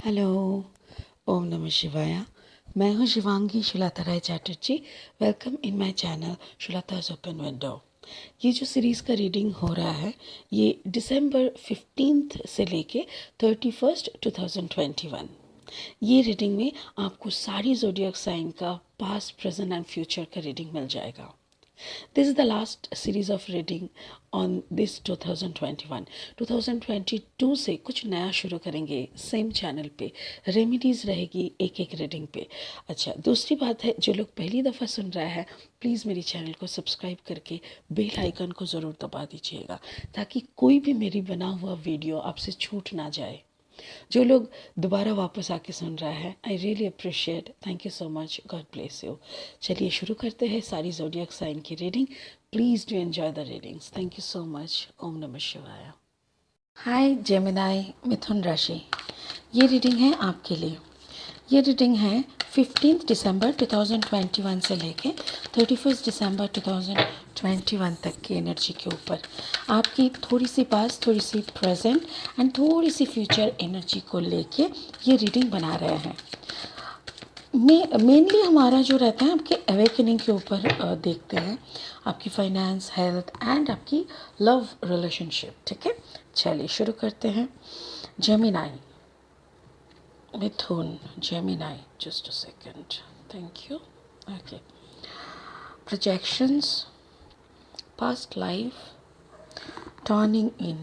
Hello, ओम नमः शिवाय। मैं हूँ Shivangi Shulata Rai Chatterjee. Welcome in my channel Shulata's open window. ये जो सीरीज़ का रीडिंग हो रहा है ये दिसंबर 15 से लेके 31 2021। ये रीडिंग में आपको सारी ज़ोडिएक साइन का पास्ट प्रेजेंट एंड फ्यूचर का रीडिंग मिल जाएगा। This is the last series of reading on this 2021. 2022 से कुछ नया शुरू करेंगे सेम चैनल पे। रेमेडीज़ रहेगी एक एक रीडिंग पे। अच्छा, दूसरी बात है, जो लोग पहली दफ़ा सुन रहा है प्लीज़ मेरी चैनल को सब्सक्राइब करके बेल आइकन को ज़रूर दबा दीजिएगा ताकि कोई भी मेरी बना हुआ वीडियो आपसे छूट ना जाए। जो लोग दोबारा वापस आके सुन रहा है, I really appreciate, thank you so much, God bless you. चलिए शुरू करते हैं सारी ज़ोडिएक साइन की reading. Please do enjoy the readings. Thank you so much. ओम नमः शिवाय। हाय जेमिनाई, मिथुन राशि। ये रीडिंग है आपके लिए। ये रीडिंग है 15 दिसंबर 2021 से लेके 31 दिसंबर 2021 तक की एनर्जी के ऊपर। आपकी थोड़ी सी पास्ट, थोड़ी सी प्रेजेंट एंड थोड़ी सी फ्यूचर एनर्जी को लेके ये रीडिंग बना रहे हैं। मेनली हमारा जो रहता है आपके अवेकनिंग के ऊपर देखते हैं, आपकी फाइनेंस, हेल्थ एंड आपकी लव रिलेशनशिप। ठीक है, चलिए शुरू करते हैं। Gemini, Mithun, Gemini, just a second. Thank you. Okay. Projections, past life, turning in.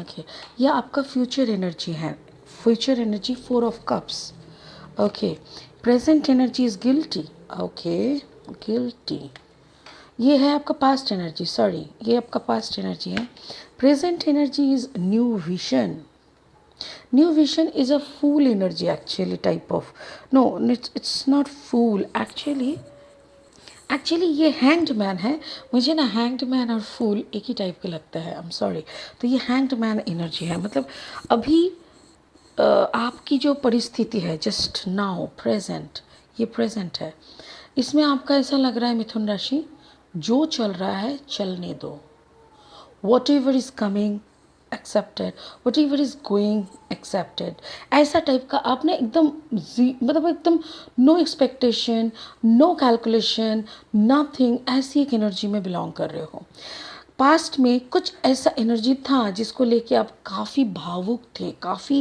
Okay. ये आपका फ्यूचर एनर्जी है। Future energy 4 of cups. Okay. Present energy is guilty. Okay, guilty. ये है आपका पास्ट एनर्जी, सॉरी, ये आपका past energy है। Present energy is new vision. New vision is a fool energy actually, type of. No, it's not fool actually ये hanged man है। मुझे ना हैंग्ड मैन और फूल एक ही टाइप के लगता है, आई एम सॉरी। तो ये हैंग्ड मैन एनर्जी है, मतलब अभी आपकी जो परिस्थिति है जस्ट नाउ प्रेजेंट, ये प्रेजेंट है। इसमें आपका ऐसा लग रहा है मिथुन राशि, जो चल रहा है चलने दो। whatever is coming accepted, whatever is going accepted, ऐसा टाइप का आपने एकदम मतलब एकदम no expectation, no calculation, nothing, ऐसी एक एनर्जी में बिलोंग कर रहे हो। पास्ट में कुछ ऐसा एनर्जी था जिसको लेके आप काफ़ी भावुक थे, काफ़ी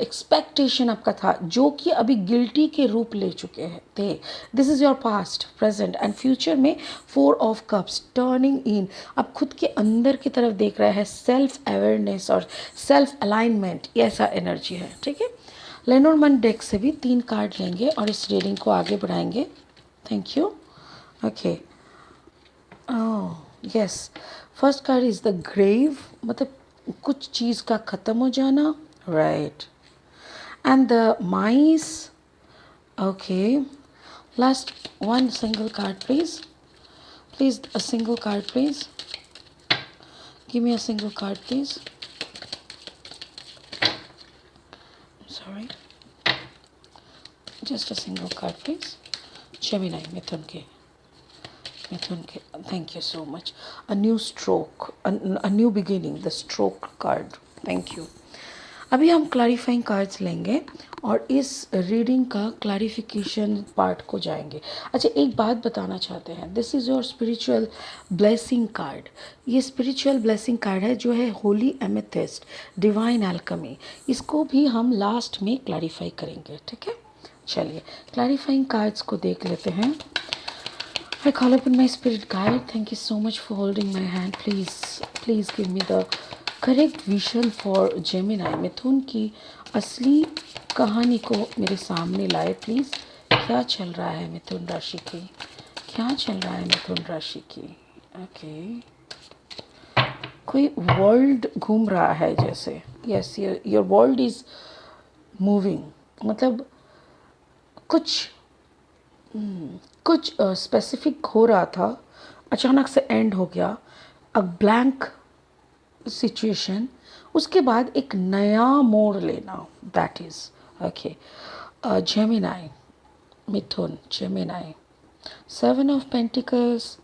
एक्सपेक्टेशन आपका था, जो कि अभी गिल्टी के रूप ले चुके हैं थे। This is your past, present and future में 4 ऑफ कप्स, टर्निंग इन। आप खुद के अंदर की तरफ देख रहे हैं, सेल्फ अवेयरनेस और सेल्फ अलाइनमेंट, ऐसा एनर्जी है। ठीक है, लेनोर्मैन डेक से भी 3 कार्ड लेंगे और इस रीडिंग को आगे बढ़ाएंगे। Thank you. Okay, yes, first card is the grave, मतलब कुछ चीज़ का ख़त्म हो जाना, right. And the mice. Okay, last one single card please, please a single card please, give me a single card please, sorry, just a single card please. Gemini, Mithun के, thank you so much. A new stroke, a new beginning, the stroke card, thank you. अभी हम clarifying cards लेंगे और इस reading का clarification part को जाएंगे। अच्छा, एक बात बताना चाहते हैं, this is your spiritual blessing card. ये स्पिरिचुअल ब्लेसिंग कार्ड है जो है होली एमेथिस्ट, डिवाइन एल्केमी। इसको भी हम लास्ट में क्लैरिफाई करेंगे। ठीक है, चलिए क्लैरिफाइंग कार्ड्स को देख लेते हैं। I call upon my spirit guide. Thank you so much for holding my hand. Please give me the correct vision for Gemini. मिथुन की असली कहानी को मेरे सामने लाए प्लीज़। क्या चल रहा है मिथुन राशि की, क्या चल रहा है मिथुन राशि की? ओके, कोई वर्ल्ड घूम रहा है जैसे, yes, your world is moving, मतलब कुछ स्पेसिफिक हो रहा था, अचानक से एंड हो गया, अ ब्लैंक सिचुएशन, उसके बाद एक नया मोड़ लेना, that is okay. Gemini, Mithun, Gemini, 7 of pentacles,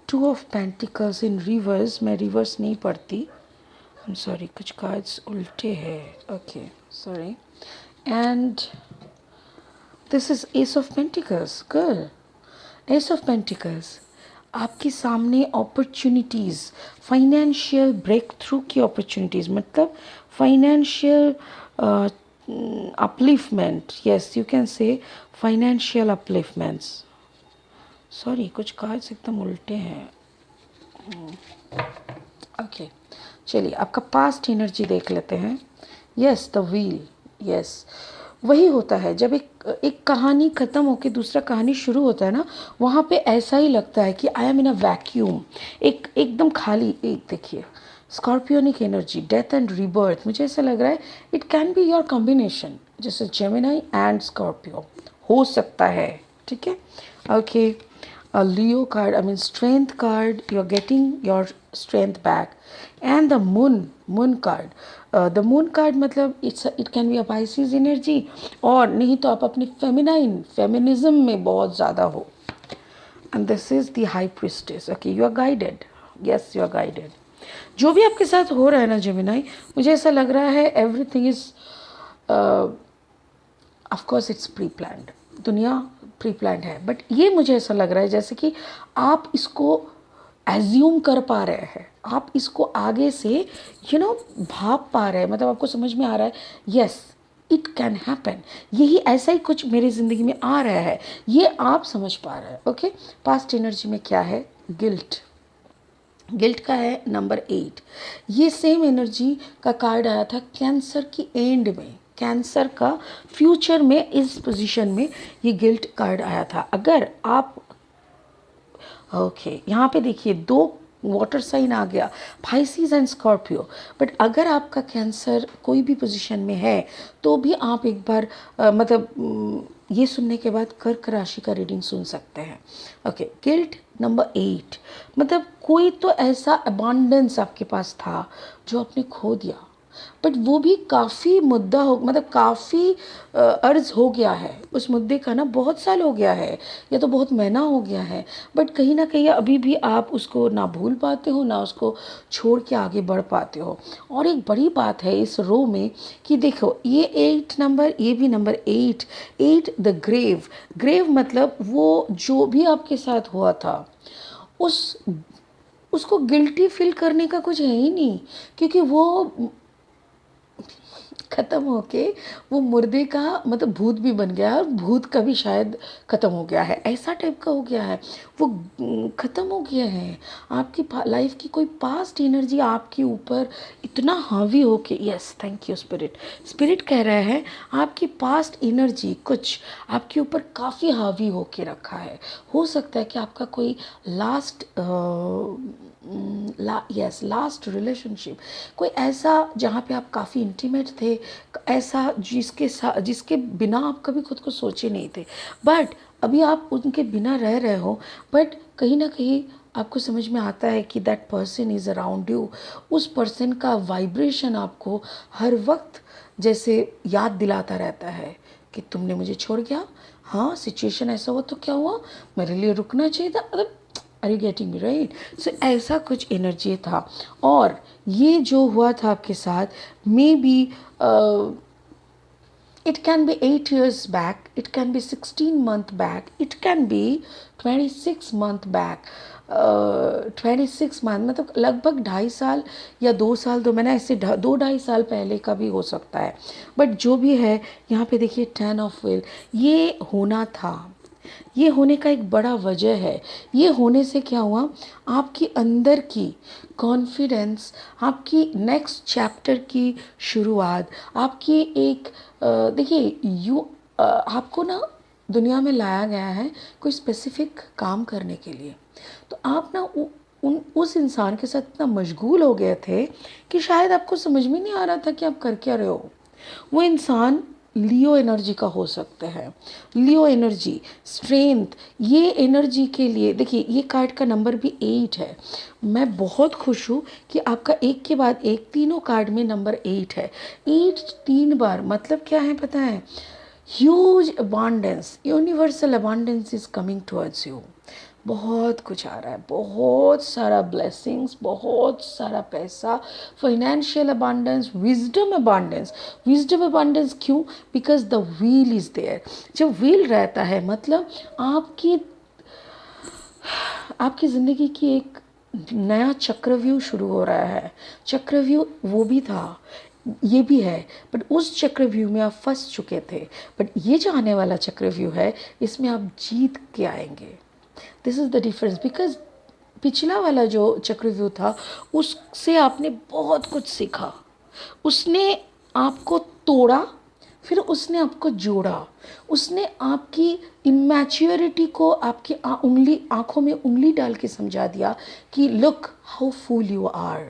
2 of pentacles in reverse. मैं रिवर्स नहीं पढ़ती, आई एम सॉरी, कुछ कार्ड्स उल्टे हैं, okay, sorry. and this is Ace of Pentacles. Girl, Ace of Pentacles, आपके सामने अपॉर्चुनिटीज़, फाइनेंशियल ब्रेक थ्रू की opportunities, मतलब financial upliftment. Yes, you can say financial upliftments. Sorry, कुछ कार्ड्स एकदम उल्टे हैं. ओके, चलिए आपका पास्ट एनर्जी देख लेते हैं. Yes, the wheel. यस, वही होता है जब एक कहानी ख़त्म होकर दूसरा कहानी शुरू होता है ना, वहाँ पे ऐसा ही लगता है कि I am in a vacuum, एकदम खाली. एक देखिए, स्कॉर्पियोनिक एनर्जी, डेथ एंड रीबर्थ. मुझे ऐसा लग रहा है it can be your combination, जैसे जेमिनाई एंड स्कॉर्पियो हो सकता है. ठीक है, okay. A Leo card, I mean strength card, you're getting your strength back. And the moon card. The moon card मतलब it can be a Pisces energy, और नहीं तो आप अपने feminism में बहुत ज़्यादा हो. And this is the high priestess. Okay, you are guided. Yes, you are guided. जो भी आपके साथ हो रहा है ना जेमिनाई, मुझे ऐसा लग रहा है everything is of course it's pre-planned. दुनिया प्री प्लान्ड है, बट ये मुझे ऐसा लग रहा है जैसे कि आप इसको एज्यूम कर पा रहे हैं, आप इसको आगे से भाप पा रहे हैं. मतलब आपको समझ में आ रहा है यस इट कैन हैपन, यही ऐसा ही कुछ मेरी ज़िंदगी में आ रहा है, ये आप समझ पा रहे हैं. ओके, पास्ट एनर्जी में क्या है? गिल्ट का है नंबर 8. ये सेम एनर्जी का कार्ड आया था कैंसर की एंड में, कैंसर का फ्यूचर में इस पोजीशन में ये गिल्ट कार्ड आया था. अगर आप ओके, यहाँ पे देखिए 2 वाटर साइन आ गया, पाइसिस एंड स्कॉर्पियो. बट अगर आपका कैंसर कोई भी पोजीशन में है तो भी आप एक बार ये सुनने के बाद कर्क राशि का रीडिंग सुन सकते हैं. ओके, गिल्ट नंबर 8, मतलब कोई तो ऐसा अबांडेंस आपके पास था जो आपने खो दिया, बट वो भी काफ़ी मुद्दा हो, मतलब काफ़ी अर्ज हो गया है उस मुद्दे का ना, बहुत साल हो गया है या तो बहुत महीना हो गया है, बट कहीं ना कहीं अभी भी आप उसको ना भूल पाते हो ना उसको छोड़ के आगे बढ़ पाते हो. और एक बड़ी बात है इस रो में कि देखो ये 8 नंबर, ये भी नंबर 8 द ग्रेव मतलब वो जो भी आपके साथ हुआ था उसको गिल्टी फील करने का कुछ है ही नहीं, क्योंकि वो ख़त्म होके वो मुर्दे का मतलब भूत भी बन गया है, और भूत का भी शायद ख़त्म हो गया है, ऐसा टाइप का हो गया है, वो ख़त्म हो गया है. आपकी लाइफ की कोई पास्ट एनर्जी आपके ऊपर इतना हावी हो के, यस थैंक यू स्पिरिट कह रहा है आपकी पास्ट एनर्जी कुछ आपके ऊपर काफ़ी हावी हो के रखा है. हो सकता है कि आपका कोई लास्ट रिलेशनशिप कोई ऐसा जहाँ पे आप काफ़ी इंटीमेट थे, ऐसा जिसके बिना आप कभी खुद को सोचे नहीं थे, बट अभी आप उनके बिना रह रहे हो, बट कहीं ना कहीं आपको समझ में आता है कि that person is around you. उस पर्सन का वाइब्रेशन आपको हर वक्त जैसे याद दिलाता रहता है कि तुमने मुझे छोड़ गया, हाँ सिचुएशन ऐसा हुआ तो क्या हुआ, मेरे लिए रुकना चाहिए था, मतलब are you getting me right. So ऐसा कुछ एनर्जी था. और ये जो हुआ था आपके साथ may be it can be 8 years back, it can be 16 month back, it can be 26 month back. 26 month मतलब लगभग 2.5 साल या 2 साल, तो मैंने ऐसे 2-2.5 साल पहले का भी हो सकता है. बट जो भी है यहाँ पे देखिए 10 ऑफ व्हील, ये होना था, ये होने का एक बड़ा वजह है. ये होने से क्या हुआ, आपकी अंदर की कॉन्फिडेंस, आपकी नेक्स्ट चैप्टर की शुरुआत, आपकी एक देखिए आपको ना दुनिया में लाया गया है कोई स्पेसिफिक काम करने के लिए. तो आप ना उस इंसान के साथ इतना मशगूल हो गए थे कि शायद आपको समझ में नहीं आ रहा था कि आप कर क्या रहे हो. वो इंसान लियो एनर्जी का हो सकता है. लियो एनर्जी, स्ट्रेंथ, ये एनर्जी के लिए देखिए ये कार्ड का नंबर भी 8 है. मैं बहुत खुश हूँ कि आपका एक के बाद एक तीनों कार्ड में नंबर 8 है. 8 3 बार मतलब क्या है पता है, huge abundance, universal abundance is coming towards you. बहुत कुछ आ रहा है, बहुत सारा ब्लेसिंग्स, बहुत सारा पैसा, financial abundance, wisdom abundance. Wisdom abundance क्यों? Because the wheel is there. जब व्हील रहता है मतलब आपकी ज़िंदगी की एक नया चक्रव्यूह शुरू हो रहा है। चक्रव्यूह वो भी था, ये भी है, बट उस चक्रव्यूह में आप फंस चुके थे। बट ये जो आने वाला चक्रव्यूह है, इसमें आप जीत के आएंगे। This is the difference. Because पिछला वाला जो चक्रव्यूह था, उससे आपने बहुत कुछ सीखा, उसने आपको तोड़ा, फिर उसने आपको जोड़ा, उसने आपकी इमेच्योरिटी को आपकी आंखों में उंगली डाल के समझा दिया कि look how fool you are.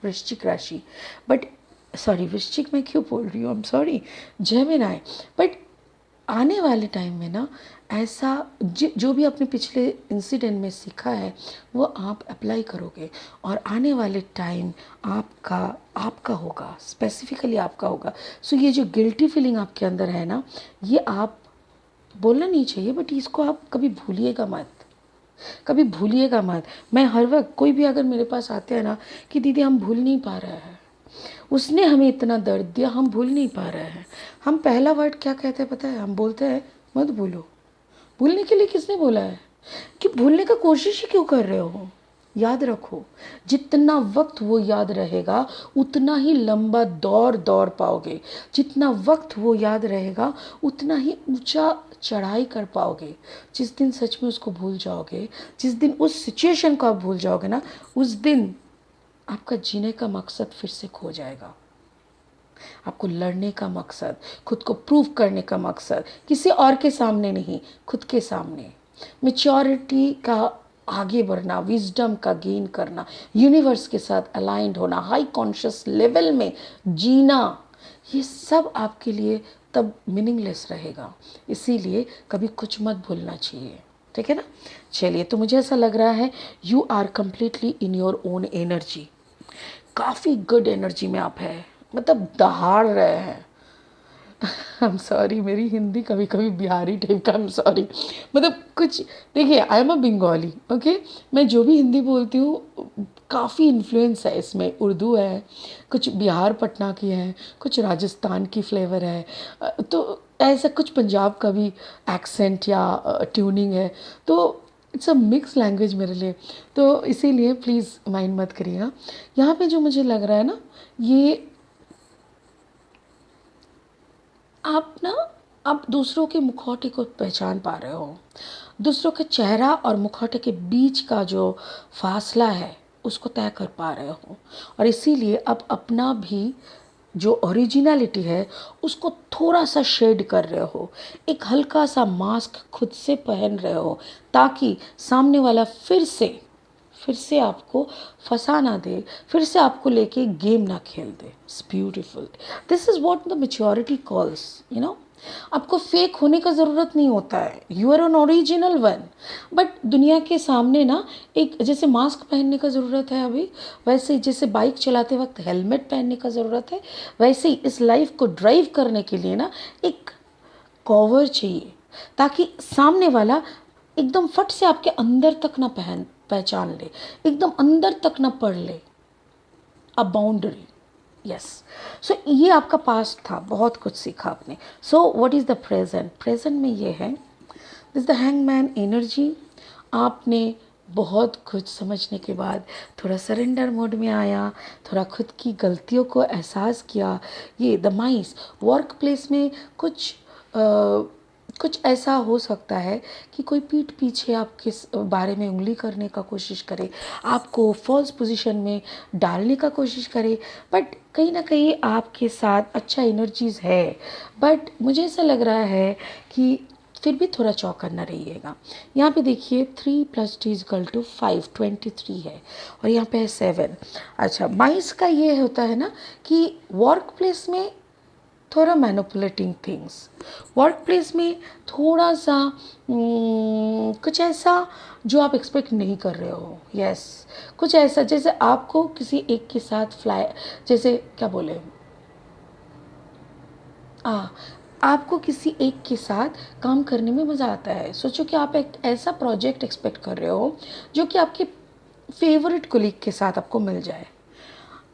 वृश्चिक राशि, बट सॉरी वृश्चिक मैं क्यों बोल रही हूँ, I am sorry, Gemini. But आने वाले टाइम में ना ऐसा जो भी आपने पिछले इंसिडेंट में सीखा है वो आप अप्लाई करोगे, और आने वाले टाइम आपका आपका होगा, स्पेसिफिकली आपका होगा। सो ये जो गिल्टी फीलिंग आपके अंदर है ना, ये आप बोलना नहीं चाहिए, बट इसको आप कभी भूलिएगा मत, कभी भूलिएगा मत। मैं हर वक्त, कोई भी अगर मेरे पास आते हैं ना कि दीदी हम भूल नहीं पा रहे हैं, उसने हमें इतना दर्द दिया, हम भूल नहीं पा रहे हैं, हम पहला वर्ड क्या कहते हैं पता है? हम बोलते हैं मत भूलो। भूलने के लिए किसने बोला है? कि भूलने का कोशिश ही क्यों कर रहे हो? याद रखो, जितना वक्त वो याद रहेगा उतना ही लंबा दौड़ पाओगे, जितना वक्त वो याद रहेगा उतना ही ऊंचा चढ़ाई कर पाओगे। जिस दिन सच में उसको भूल जाओगे, जिस दिन उस सिचुएशन को आप भूल जाओगे ना, उस दिन आपका जीने का मकसद फिर से खो जाएगा। आपको लड़ने का मकसद, खुद को प्रूव करने का मकसद, किसी और के सामने नहीं, खुद के सामने मैच्योरिटी का आगे बढ़ना, विजडम का गेन करना, यूनिवर्स के साथ अलाइंड होना, हाई कॉन्शियस लेवल में जीना, ये सब आपके लिए तब मीनिंगलेस रहेगा। इसीलिए कभी कुछ मत भूलना चाहिए, ठीक है ना? चलिए, तो मुझे ऐसा लग रहा है you are completely in your own energy, काफ़ी गुड एनर्जी में आप है, मतलब दहाड़ रहे हैं। आई एम सॉरी, मेरी हिंदी कभी कभी बिहारी टाइप का, आई एम सॉरी, मतलब कुछ, देखिए I am a Bengali, okay, मैं जो भी हिंदी बोलती हूँ काफ़ी इन्फ्लुएंस है इसमें, उर्दू है, कुछ बिहार पटना की है, कुछ राजस्थान की फ्लेवर है, तो ऐसा कुछ पंजाब का भी एक्सेंट या ट्यूनिंग है, तो इट्स अ मिक्स लैंग्वेज मेरे लिए, तो इसीलिए प्लीज़ माइंड मत करिएगा। यहाँ पे जो मुझे लग रहा है ना, ये आप दूसरों के मुखौटे को पहचान पा रहे हो, दूसरों के चेहरा और मुखौटे के बीच का जो फासला है उसको तय कर पा रहे हो, और इसीलिए अब अपना भी जो ओरिजिनलिटी है उसको थोड़ा सा शेड कर रहे हो, एक हल्का सा मास्क खुद से पहन रहे हो, ताकि सामने वाला फिर से आपको फंसा ना दे, फिर से आपको लेके गेम ना खेल दे। It's beautiful. This is what the maturity calls, you know. आपको फेक होने का ज़रूरत नहीं होता है, you are an original one. But दुनिया के सामने ना, एक जैसे मास्क पहनने का ज़रूरत है अभी, वैसे जैसे बाइक चलाते वक्त हेलमेट पहनने का ज़रूरत है, वैसे ही इस लाइफ को ड्राइव करने के लिए ना एक कवर चाहिए, ताकि सामने वाला एकदम फट से आपके अंदर तक ना पहचान ले, एकदम अंदर तक ना पढ़ ले। अ बाउंड्री, यस। सो ये आपका पास्ट था, बहुत कुछ सीखा आपने। So what is the present? Present में ये है, दिस द हैंगमैन एनर्जी। आपने बहुत कुछ समझने के बाद थोड़ा सरेंडर मोड में आया, थोड़ा खुद की गलतियों को एहसास किया। ये द माइस वर्क प्लेस में कुछ ऐसा हो सकता है कि कोई पीठ पीछे आपके बारे में उंगली करने का कोशिश करे, आपको फॉल्स पोजीशन में डालने का कोशिश करे, बट कहीं ना कहीं आपके साथ अच्छा एनर्जीज है। बट मुझे ऐसा लग रहा है कि फिर भी थोड़ा चौकन्ना रहिएगा। यहाँ पे देखिए 3 + t = 5, 23 है, और यहाँ पे है 7। अच्छा, माइस का ये होता है ना कि वर्क प्लेस में थोड़ा मैनिपुलेटिंग थिंग्स, वर्क प्लेस में थोड़ा सा कुछ ऐसा जो आप एक्सपेक्ट नहीं कर रहे हो। यस, कुछ ऐसा जैसे आपको किसी एक के साथ जैसे क्या बोले, आपको किसी एक के साथ काम करने में मज़ा आता है। सोचो कि आप एक ऐसा प्रोजेक्ट एक्सपेक्ट कर रहे हो जो कि आपके फेवरेट कोलीग के साथ आपको मिल जाए।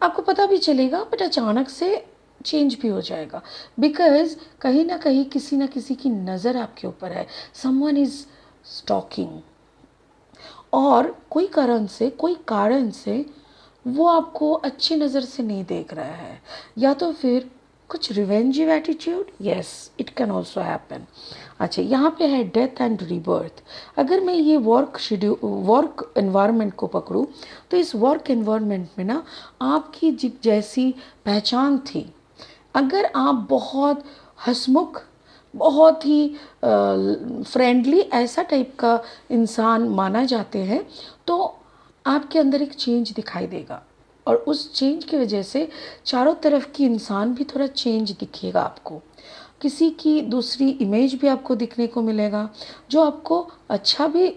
आपको पता भी चलेगा बट अचानक से चेंज भी हो जाएगा, बिकॉज़ कहीं न कहीं किसी न किसी की नज़र आपके ऊपर है। समवन इज़ स्टॉकिंग, और कोई कारण से वो आपको अच्छी नज़र से नहीं देख रहा है, या तो फिर कुछ revengive attitude. Yes, it can also happen. अच्छा, यहाँ पे है डेथ एंड रीबर्थ। अगर मैं ये वर्क एनवायरनमेंट को पकड़ूँ, तो इस वर्क एनवायरनमेंट में ना आपकी जैसी पहचान थी, अगर आप बहुत हंसमुख, बहुत ही फ्रेंडली ऐसा टाइप का इंसान माना जाते हैं, तो आपके अंदर एक चेंज दिखाई देगा, और उस चेंज की वजह से चारों तरफ की इंसान भी थोड़ा चेंज दिखेगा आपको। किसी की दूसरी इमेज भी आपको दिखने को मिलेगा, जो आपको अच्छा भी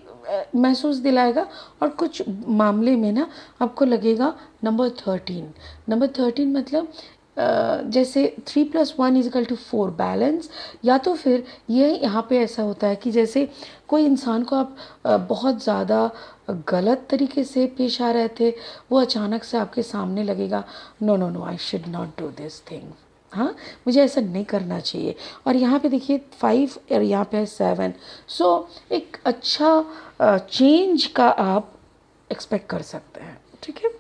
महसूस दिलाएगा, और कुछ मामले में ना आपको लगेगा नंबर 13 मतलब जैसे 3+1=4 बैलेंस। या तो फिर ये यहाँ पे ऐसा होता है कि जैसे कोई इंसान को आप बहुत ज़्यादा गलत तरीके से पेश आ रहे थे, वो अचानक से आपके सामने लगेगा, no no no, I should not do this thing. हाँ, मुझे ऐसा नहीं करना चाहिए। और यहाँ पे देखिए 5 और यहाँ पे है 7। सो एक अच्छा चेंज का आप एक्सपेक्ट कर सकते हैं। ठीक है,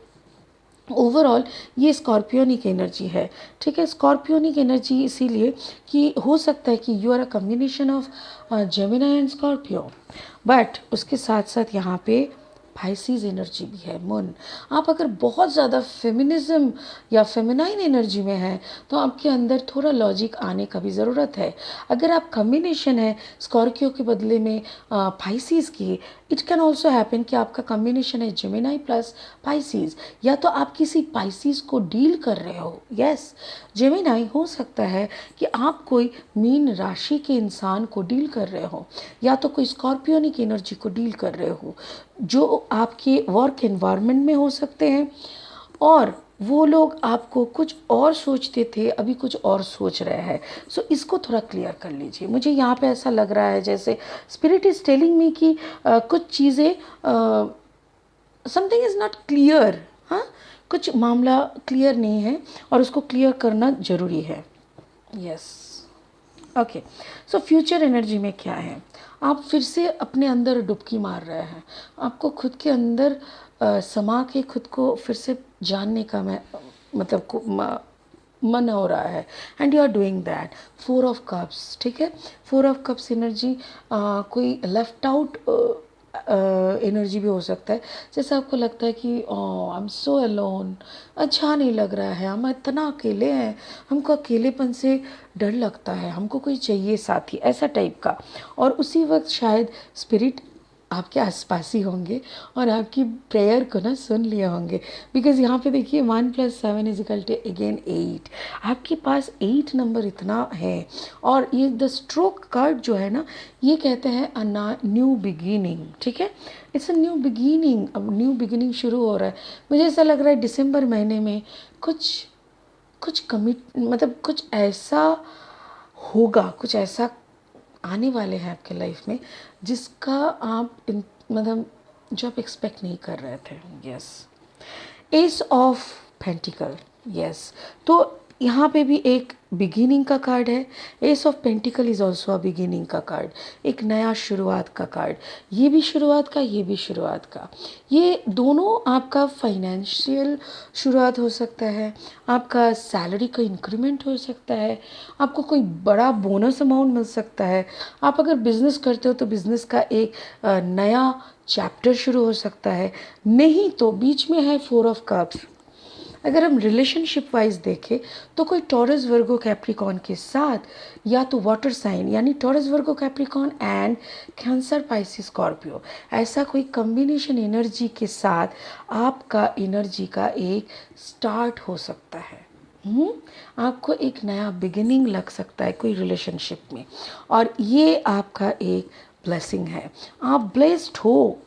ओवरऑल ये स्कॉर्पियोनिक एनर्जी है। ठीक है, स्कॉर्पियोनिक एनर्जी इसीलिए कि हो सकता है कि you are a combination of Gemini and Scorpio, but उसके साथ साथ यहाँ पे पाइसिस एनर्जी भी है, मून। आप अगर बहुत ज़्यादा फेमिनिज्म या फेमिनाइन एनर्जी में हैं, तो आपके अंदर थोड़ा लॉजिक आने का भी ज़रूरत है। अगर आप कम्बिनेशन है स्कॉर्पियो के बदले में पाइसिस की, इट कैन ऑल्सो हैपन कि आपका कम्बिनेशन है जेमिनी प्लस पाइसिस, या तो आप किसी पाइसिस को डील कर रहे हो। यस, जेमिनी हो सकता है कि आप कोई मीन राशि के इंसान को डील कर रहे हो, या तो कोई स्कॉर्पियोनिक एनर्जी को डील कर रहे हो, जो आपके वर्क एनवायरनमेंट में हो सकते हैं, और वो लोग आपको कुछ और सोचते थे, अभी कुछ और सोच रहे हैं। सो इसको थोड़ा क्लियर कर लीजिए। मुझे यहाँ पे ऐसा लग रहा है जैसे स्पिरिट इज टेलिंग मी कि कुछ चीज़ें समथिंग इज़ नॉट क्लियर। हाँ, कुछ मामला क्लियर नहीं है और उसको क्लियर करना ज़रूरी है। Yes, okay. So future energy में क्या है, आप फिर से अपने अंदर डुबकी मार रहे हैं। आपको खुद के अंदर समा के खुद को फिर से जानने का मन हो रहा है, and you are doing that. 4 of cups, ठीक है। 4 ऑफ कप्स एनर्जी कोई लेफ्ट आउट एनर्जी भी हो सकता है। जैसे आपको लगता है कि आई एम सो अलोन, अच्छा नहीं लग रहा है, हम इतना अकेले हैं, हमको अकेलेपन से डर लगता है, हमको कोई चाहिए साथी, ऐसा टाइप का। और उसी वक्त शायद स्पिरिट आपके आसपास ही होंगे और आपकी प्रेयर को ना सुन लिए होंगे, बिकॉज यहाँ पे देखिए 1+7=8। आपके पास 8 नंबर इतना है। और ये द स्ट्रोक कार्ड जो है ना, ये कहते हैं अ न्यू बिगिनिंग। ठीक है, इट्स अ न्यू बिगिनिंग। अब न्यू बिगिनिंग शुरू हो रहा है। मुझे ऐसा लग रहा है दिसंबर महीने में कुछ कुछ कुछ ऐसा होगा, कुछ ऐसा आने वाले हैं आपके लाइफ में जिसका आप जो आप एक्सपेक्ट नहीं कर रहे थे। Yes, S of pentacle. Yes, तो यहाँ पे भी एक बिगिनिंग का कार्ड है। S of pentacle is also a beginning का कार्ड, एक नया शुरुआत का कार्ड। ये भी शुरुआत का, ये भी शुरुआत का। ये दोनों आपका फाइनेंशियल शुरुआत हो सकता है, आपका सैलरी का इंक्रीमेंट हो सकता है, आपको कोई बड़ा बोनस अमाउंट मिल सकता है। आप अगर बिज़नेस करते हो तो बिज़नेस का एक नया चैप्टर शुरू हो सकता है। नहीं तो बीच में है 4 ऑफ कप्स। अगर हम रिलेशनशिप वाइज देखें तो कोई टॉरस वर्गो कैप्रिकॉन के साथ, या तो वाटर साइन यानी Taurus Virgo Capricorn and cancer Pisces Scorpio, ऐसा कोई कम्बिनेशन एनर्जी के साथ आपका एनर्जी का एक स्टार्ट हो सकता है। आपको एक नया बिगिनिंग लग सकता है कोई रिलेशनशिप में, और ये आपका एक ब्लेसिंग है। आप ब्लेस्ड हो,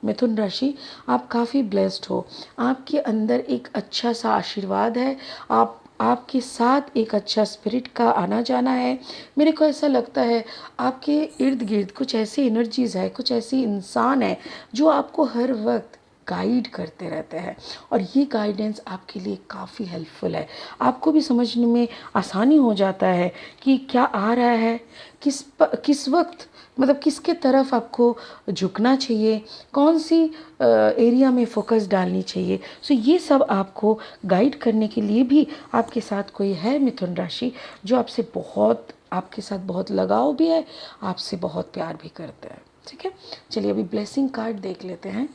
मिथुन राशि, आप काफ़ी ब्लेस्ड हो। आपके अंदर एक अच्छा सा आशीर्वाद है। आप आपके साथ एक अच्छा स्पिरिट का आना जाना है। मेरे को ऐसा लगता है आपके इर्द गिर्द कुछ ऐसी एनर्जीज़ है, कुछ ऐसी इंसान है जो आपको हर वक्त गाइड करते रहते हैं, और ये गाइडेंस आपके लिए काफ़ी हेल्पफुल है। आपको भी समझने में आसानी हो जाता है कि क्या आ रहा है, किस वक्त, मतलब किसके तरफ आपको झुकना चाहिए, कौन सी एरिया में फोकस डालनी चाहिए। सो ये सब आपको गाइड करने के लिए भी आपके साथ कोई है मिथुन राशि जो आपके साथ बहुत लगाव भी है, आपसे बहुत प्यार भी करता है। ठीक है, चलिए अभी ब्लेसिंग कार्ड देख लेते हैं।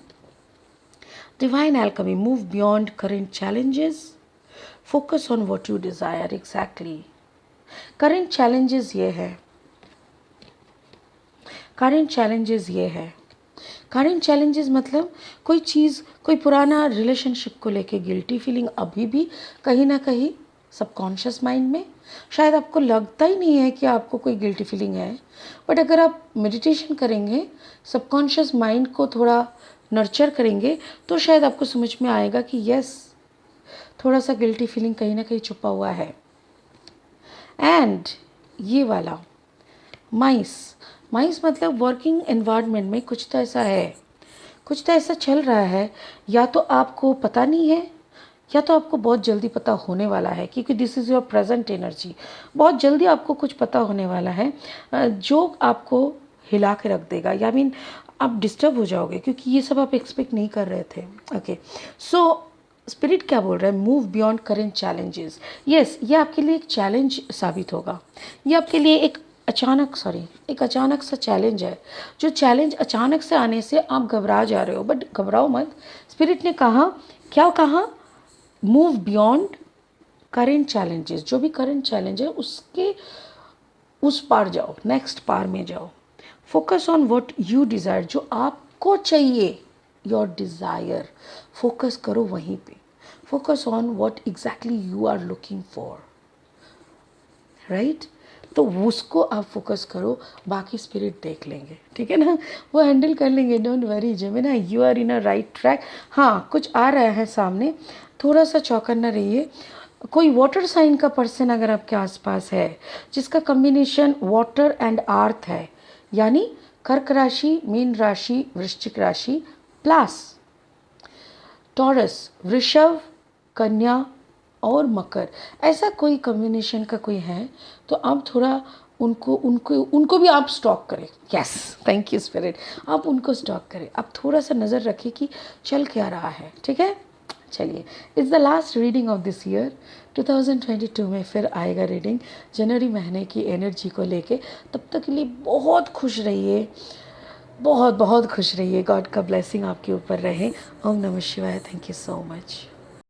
Divine alchemy, move beyond current challenges, focus on what you desire. Exactly, current challenges ये है, करेंट चैलेंजेस ये है, करेंट चैलेंजेस मतलब कोई चीज़, कोई पुराना रिलेशनशिप को लेके गिल्टी फीलिंग अभी भी कहीं ना कहीं सबकॉन्शियस माइंड में, शायद आपको लगता ही नहीं है कि आपको कोई गिल्टी फीलिंग है, बट अगर आप मेडिटेशन करेंगे, सबकॉन्शियस माइंड को थोड़ा नर्चर करेंगे, तो शायद आपको समझ में आएगा कि यस, थोड़ा सा गिल्टी फीलिंग कहीं ना कहीं छुपा हुआ है। एंड ये वाला माइस, माइस मतलब वर्किंग एनवायरनमेंट में कुछ तो ऐसा है, कुछ तो ऐसा चल रहा है, या तो आपको पता नहीं है, या तो आपको बहुत जल्दी पता होने वाला है, क्योंकि this is your present energy. बहुत जल्दी आपको कुछ पता होने वाला है जो आपको हिला के रख देगा, या मीन आप डिस्टर्ब हो जाओगे, क्योंकि ये सब आप एक्सपेक्ट नहीं कर रहे थे। ओके, सो स्पिरिट क्या बोल रहा है, move beyond current challenges. Yes, ये आपके लिए एक चैलेंज साबित होगा, ये आपके लिए एक अचानक सा चैलेंज है। जो चैलेंज अचानक से आने से आप घबरा जा रहे हो, बट घबराओ मत। स्पिरिट ने कहा, क्या कहा, मूव बियॉन्ड करेंट चैलेंजेस। जो भी करंट चैलेंज है उसके उस पार जाओ, नेक्स्ट पार में जाओ। Focus on what you desire, जो आपको चाहिए, योर डिज़ायर, फोकस करो वहीं पे। Focus on what exactly you are looking for, right. तो उसको आप फोकस करो, बाकी स्पिरिट देख लेंगे, ठीक है ना, वो हैंडल कर लेंगे। Don't worry Gemini, you are in a right track. हाँ, कुछ आ रहा है सामने, थोड़ा सा चौकन्ना रहिए। कोई वाटर साइन का पर्सन अगर आपके आसपास है जिसका कॉम्बिनेशन वाटर एंड अर्थ है, यानी कर्क राशि, मीन राशि, वृश्चिक राशि प्लस टॉरस, वृषभ, कन्या और मकर, ऐसा कोई कॉम्बिनेशन का कोई है, तो आप थोड़ा उनको उनको उनको भी आप स्टॉक करें। यस, थैंक यू स्पिरिट, आप उनको स्टॉक करें, आप थोड़ा सा नज़र रखें कि चल क्या रहा है। ठीक है, चलिए, it's the last reading of this year. 2022 में फिर आएगा रीडिंग जनवरी महीने की एनर्जी को लेके। तब तक के लिए बहुत खुश रहिए, बहुत बहुत खुश रहिए। गॉड का ब्लेसिंग आपके ऊपर रहे। ओम नमः शिवाय। Thank you so much.